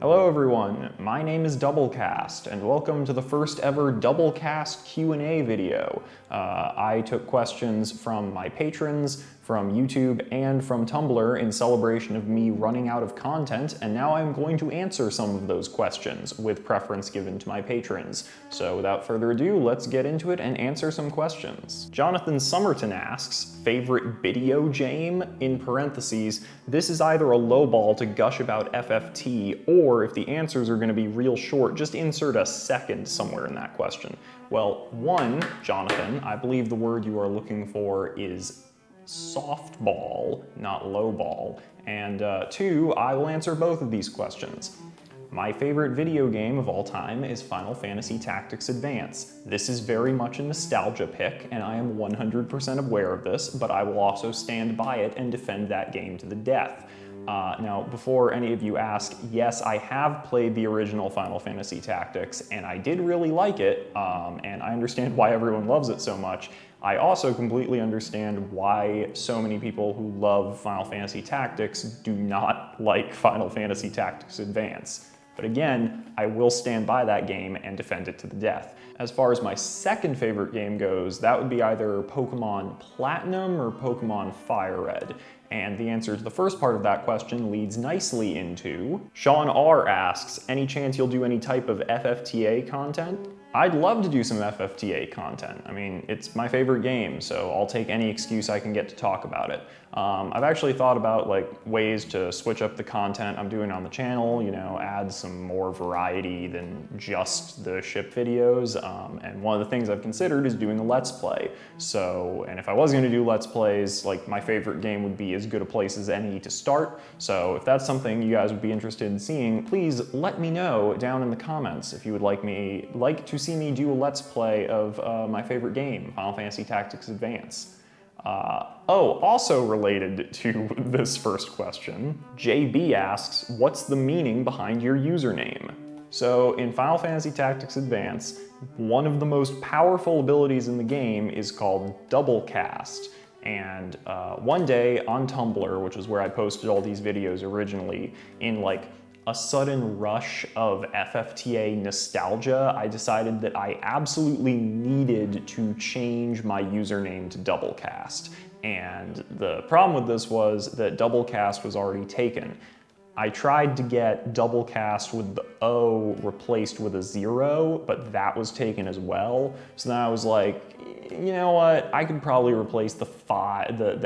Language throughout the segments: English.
Hello everyone, my name is Doublecast, and welcome to the first ever Doublecast Q&A video. I took questions from my patrons, from YouTube, and from Tumblr in celebration of me running out of content, and now I'm going to answer some of those questions, with preference given to my patrons. So without further ado, let's get into it and answer some questions. Jonathan Somerton asks, favorite video game? In parentheses, this is either a lowball to gush about FFT, or if the answers are going to be real short, just insert a second somewhere in that question. Well, one, Jonathan, I believe the word you are looking for is softball, not lowball. And two, I will answer both of these questions. My favorite video game of all time is Final Fantasy Tactics Advance. This is very much a nostalgia pick, and I am 100% aware of this, but I will also stand by it and defend that game to the death. Now, before any of you ask, yes, I have played the original Final Fantasy Tactics, and I did really like it, and I understand why everyone loves it so much. I also completely understand why so many people who love Final Fantasy Tactics do not like Final Fantasy Tactics Advance. But again, I will stand by that game and defend it to the death. As far as my second favorite game goes, that would be either Pokemon Platinum or Pokemon Fire Red. And the answer to the first part of that question leads nicely into... Sean R. asks, any chance you'll do any type of FFTA content? I'd love to do some FFTA content. I mean, it's my favorite game, so I'll take any excuse I can get to talk about it. I've actually thought about ways to switch up the content I'm doing on the channel, you know, add some more variety than just the ship videos. And one of the things I've considered is doing a Let's Play. So, and if I was gonna do Let's Plays, my favorite game would be as good a place as any to start. So if that's something you guys would be interested in seeing, please let me know down in the comments if you would like to see me do a Let's Play of my favorite game, Final Fantasy Tactics Advance. Also related to this first question, JB asks, what's the meaning behind your username? So in Final Fantasy Tactics Advance, one of the most powerful abilities in the game is called Doublecast. And one day on Tumblr, which is where I posted all these videos originally, in a sudden rush of FFTA nostalgia, I decided that I absolutely needed to change my username to Doublecast. And the problem with this was that Doublecast was already taken. I tried to get Doublecast with the O replaced with a 0, but that was taken as well. So then I was like, you know what, I could probably replace the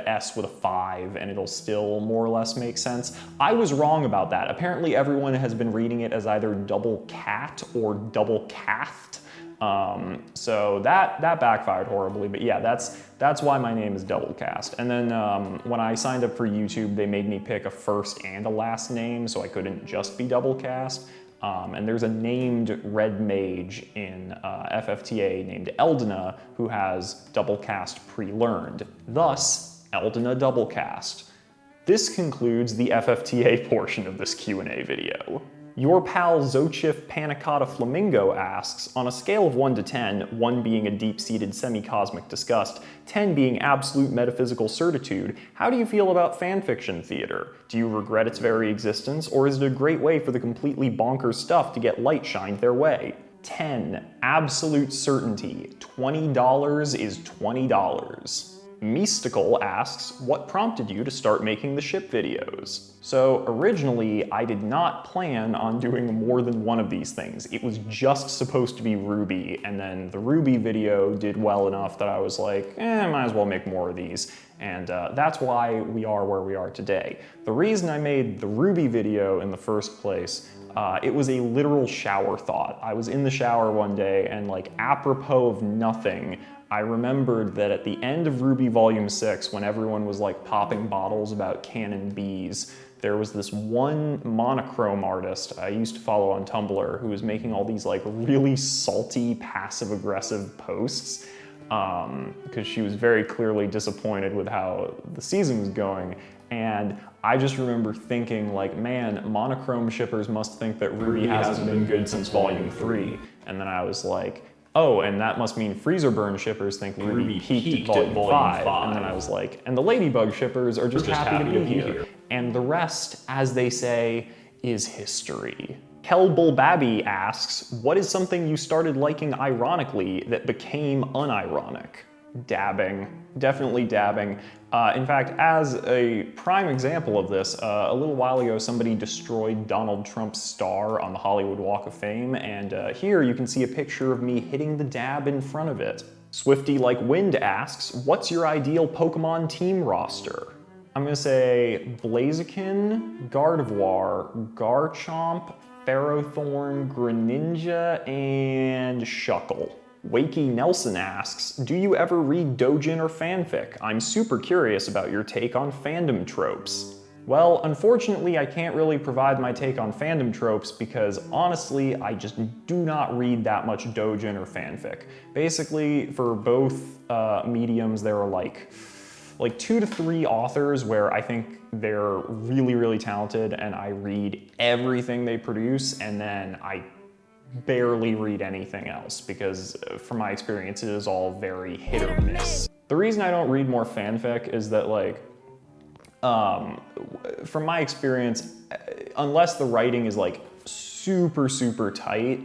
S with a 5 and it'll still more or less make sense. I was wrong about that. Apparently everyone has been reading it as either Doublecat or Doublecatht. So that backfired horribly, but yeah, that's why my name is Doublecast. And then when I signed up for YouTube, they made me pick a first and a last name, so I couldn't just be Doublecast. And there's a named red mage in FFTA named Eldina who has Doublecast pre-learned. Thus, Eldina Doublecast. This concludes the FFTA portion of this Q&A video. Your pal Xochif Panicotta Flamingo asks, on a scale of 1 to 10, 1 being a deep-seated semi-cosmic disgust, 10 being absolute metaphysical certitude, how do you feel about fanfiction theater? Do you regret its very existence, or is it a great way for the completely bonkers stuff to get light shined their way? 10. Absolute certainty. $20 is $20. Mystical asks, what prompted you to start making the ship videos? So originally, I did not plan on doing more than one of these things. It was just supposed to be Ruby, and then the Ruby video did well enough that I was like, might as well make more of these. And that's why we are where we are today. The reason I made the Ruby video in the first place, it was a literal shower thought. I was in the shower one day and apropos of nothing, I remembered that at the end of Ruby Volume 6, when everyone was popping bottles about canon bees, there was this one monochrome artist I used to follow on Tumblr who was making all these really salty, passive-aggressive posts because she was very clearly disappointed with how the season was going. And I just remember thinking man, monochrome shippers must think that Ruby hasn't been good since Volume 3. And then I was like, oh, and that must mean Freezer Burn shippers think Ruby peaked at Volume 5. And then I was like, and the Ladybug shippers are just happy to be here. And the rest, as they say, is history. Kelbulbabi asks, what is something you started liking ironically that became unironic? Dabbing, definitely dabbing. In fact, as a prime example of this, a little while ago somebody destroyed Donald Trump's star on the Hollywood Walk of Fame, and here you can see a picture of me hitting the dab in front of it. Swifty Like Wind asks, what's your ideal Pokemon team roster? I'm gonna say Blaziken, Gardevoir, Garchomp, Ferrothorn, Greninja, and Shuckle. Wakey Nelson asks, do you ever read doujin or fanfic? I'm super curious about your take on fandom tropes. Well, unfortunately, I can't really provide my take on fandom tropes because honestly, I just do not read that much doujin or fanfic. Basically, for both mediums, there are like 2 to 3 authors where I think they're really, really talented and I read everything they produce, and then I barely read anything else because from my experience, it is all very hit or miss. The reason I don't read more fanfic is that from my experience, unless the writing is like super, super tight,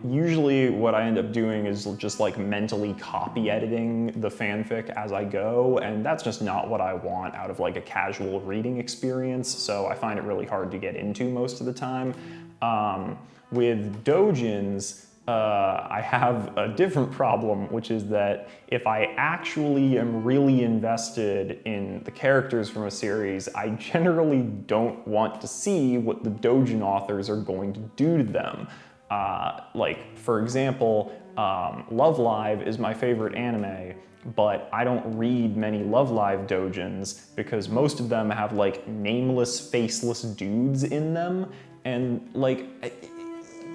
usually what I end up doing is just like mentally copy editing the fanfic as I go, and that's just not what I want out of like a casual reading experience, so I find it really hard to get into most of the time. With doujins, I have a different problem, which is that if I actually am really invested in the characters from a series, I generally don't want to see what the doujin authors are going to do to them. Like, for example, Love Live is my favorite anime, but I don't read many Love Live doujins because most of them have like nameless, faceless dudes in them, and like,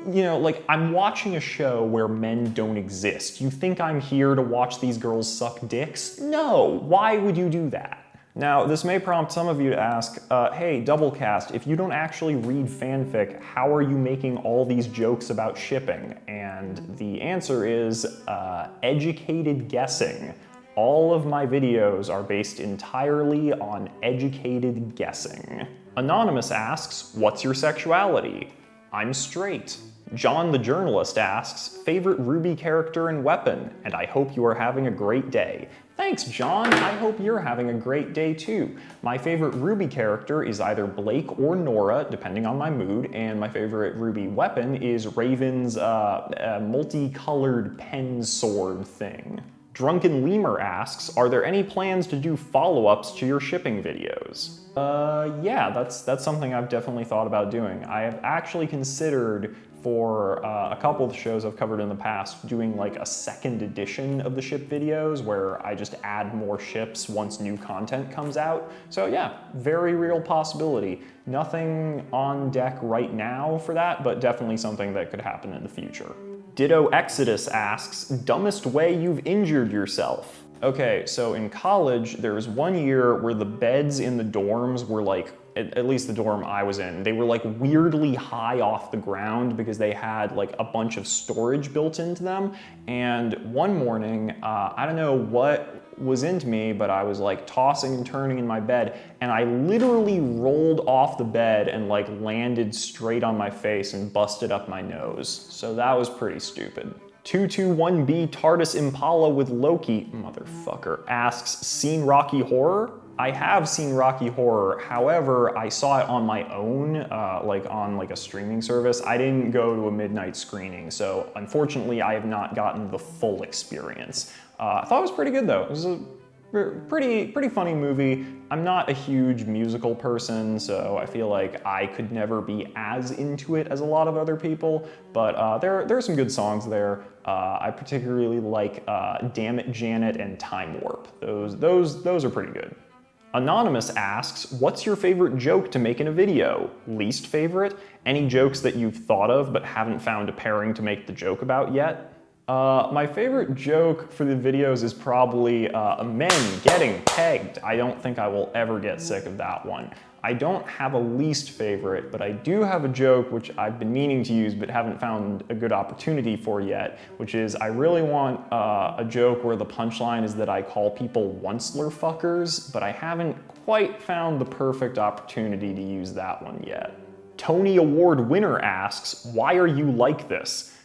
you know, like, I'm watching a show where men don't exist. You think I'm here to watch these girls suck dicks? No, why would you do that? Now, this may prompt some of you to ask, hey, Doublecast, if you don't actually read fanfic, how are you making all these jokes about shipping? And the answer is, educated guessing. All of my videos are based entirely on educated guessing. Anonymous asks, what's your sexuality? I'm straight. John the Journalist asks, favorite Ruby character and weapon, and I hope you are having a great day. Thanks, John. I hope you're having a great day too. My favorite Ruby character is either Blake or Nora, depending on my mood, and my favorite Ruby weapon is Raven's multicolored pen sword thing. Drunken Lemur asks, are there any plans to do follow-ups to your shipping videos? Yeah, that's something I've definitely thought about doing. I have actually considered for a couple of the shows I've covered in the past doing like a second edition of the ship videos where I just add more ships once new content comes out. So yeah, very real possibility. Nothing on deck right now for that, but definitely something that could happen in the future. Ditto Exodus asks, dumbest way you've injured yourself? Okay, so in college, there was one year where the beds in the dorms were like, at least the dorm I was in, they were like weirdly high off the ground because they had like a bunch of storage built into them. And one morning, I don't know what was into me, but I was like tossing and turning in my bed, and I literally rolled off the bed and like landed straight on my face and busted up my nose. So that was pretty stupid. 221B TARDIS Impala with Loki, motherfucker, asks, seen Rocky Horror? I have seen Rocky Horror, however, I saw it on my own, like on like a streaming service. I didn't go to a midnight screening, so unfortunately I have not gotten the full experience. I thought it was pretty good though. It was a pretty funny movie. I'm not a huge musical person, so I feel like I could never be as into it as a lot of other people, but there are some good songs there. I particularly like Damn It Janet and Time Warp. Those are pretty good. Anonymous asks, what's your favorite joke to make in a video? Least favorite? Any jokes that you've thought of but haven't found a pairing to make the joke about yet? My favorite joke for the videos is probably men getting pegged. I don't think I will ever get sick of that one. I don't have a least favorite, but I do have a joke which I've been meaning to use but haven't found a good opportunity for yet, which is I really want a joke where the punchline is that I call people onceler fuckers, but I haven't quite found the perfect opportunity to use that one yet. Tony Award winner asks, why are you like this?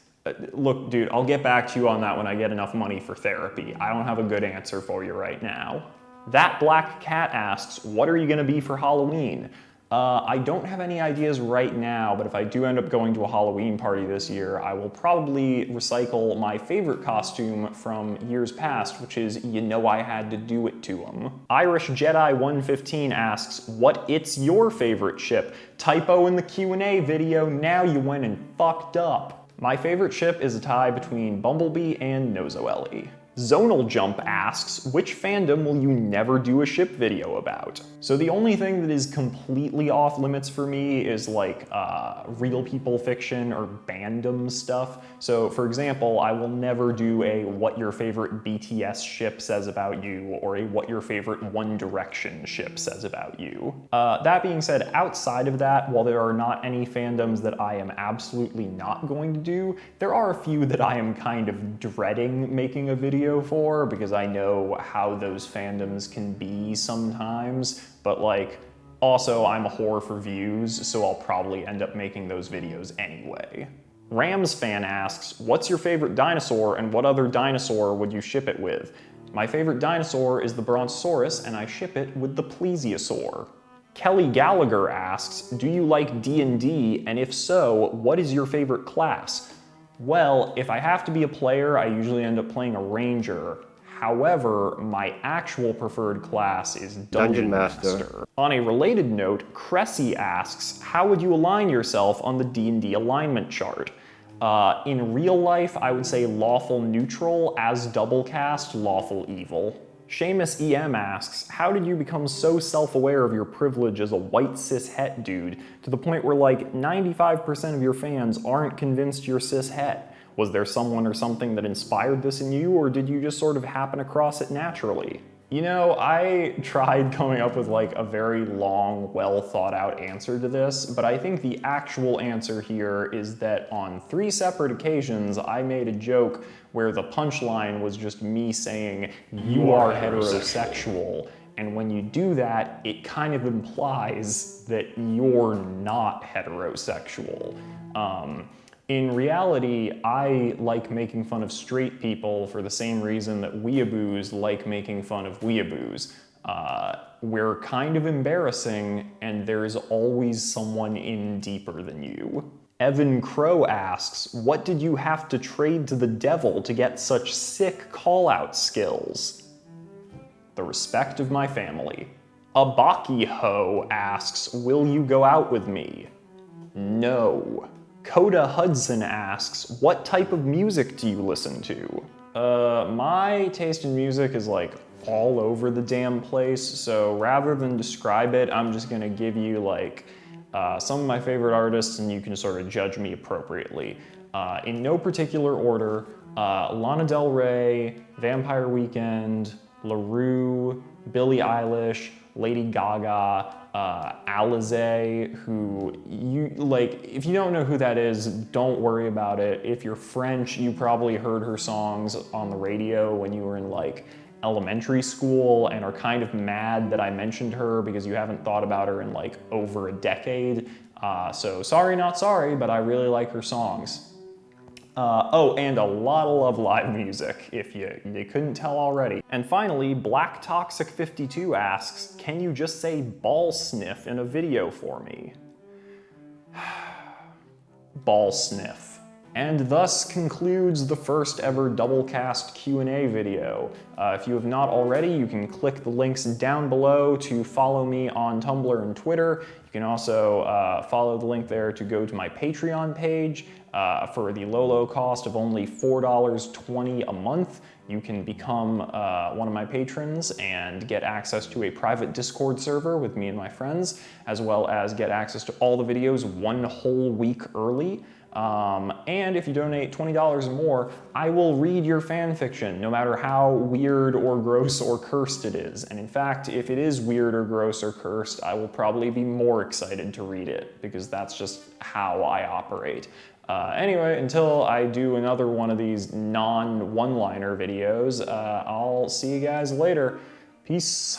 Look, dude, I'll get back to you on that when I get enough money for therapy. I don't have a good answer for you right now. That Black Cat asks, what are you gonna be for Halloween? I don't have any ideas right now, but if I do end up going to a Halloween party this year, I will probably recycle my favorite costume from years past, which is, you know I had to do it to him. Irish Jedi 115 asks, what it's your favorite ship? Typo in the Q&A video, now you went and fucked up. My favorite ship is a tie between Bumblebee and Nozoeli. Zonal Jump asks, which fandom will you never do a ship video about? So the only thing that is completely off limits for me is like real people fiction or fandom stuff. So for example, I will never do a what your favorite BTS ship says about you or a what your favorite One Direction ship says about you. That being said, outside of that, while there are not any fandoms that I am absolutely not going to do, there are a few that I am kind of dreading making a video for because I know how those fandoms can be sometimes, but like also I'm a whore for views, so I'll probably end up making those videos anyway. Rams fan asks, what's your favorite dinosaur and what other dinosaur would you ship it with? My favorite dinosaur is the Brontosaurus and I ship it with the Plesiosaur. Kelly Gallagher asks, do you like D&D and if so, what is your favorite class? Well, if I have to be a player, I usually end up playing a ranger. However, my actual preferred class is Dungeon Master. On a related note, Cressy asks, how would you align yourself on the D&D alignment chart? In real life, I would say lawful neutral, as Doublecast, lawful evil. Seamus EM asks, how did you become so self-aware of your privilege as a white cis-het dude to the point where like 95% of your fans aren't convinced you're cis-het? Was there someone or something that inspired this in you, or did you just sort of happen across it naturally? You know, I tried coming up with like a very long, well thought out answer to this, but I think the actual answer here is that on 3 separate occasions, I made a joke where the punchline was just me saying, you are heterosexual. And when you do that, it kind of implies that you're not heterosexual. In reality, I like making fun of straight people for the same reason that weeaboos like making fun of weeaboos. We're kind of embarrassing, and there's always someone in deeper than you. Evan Crow asks, what did you have to trade to the devil to get such sick call-out skills? The respect of my family. Abaki Ho asks, will you go out with me? No. Coda Hudson asks, what type of music do you listen to? My taste in music is like all over the damn place, so rather than describe it, I'm just gonna give you like some of my favorite artists and you can sort of judge me appropriately. In no particular order, Lana Del Rey, Vampire Weekend, LaRue, Billie Eilish, Lady Gaga, Alizé, who if you don't know who that is, don't worry about it. If you're French, you probably heard her songs on the radio when you were in like elementary school and are kind of mad that I mentioned her because you haven't thought about her in like over a decade. So sorry, not sorry, but I really like her songs. Oh, and a lot of Love Live music, if you couldn't tell already. And finally, Doubleca5t asks, can you just say ball sniff in a video for me? Ball sniff. And thus concludes the first ever Doublecast Q&A video. If you have not already, you can click the links down below to follow me on Tumblr and Twitter. You can also follow the link there to go to my Patreon page. For the low cost of only $4.20 a month, you can become one of my patrons and get access to a private Discord server with me and my friends, as well as get access to all the videos 1 whole week early. And if you donate $20 or more, I will read your fanfiction, no matter how weird or gross or cursed it is. And in fact, if it is weird or gross or cursed, I will probably be more excited to read it, because that's just how I operate. Anyway, until I do another one of these non-one-liner videos, I'll see you guys later. Peace.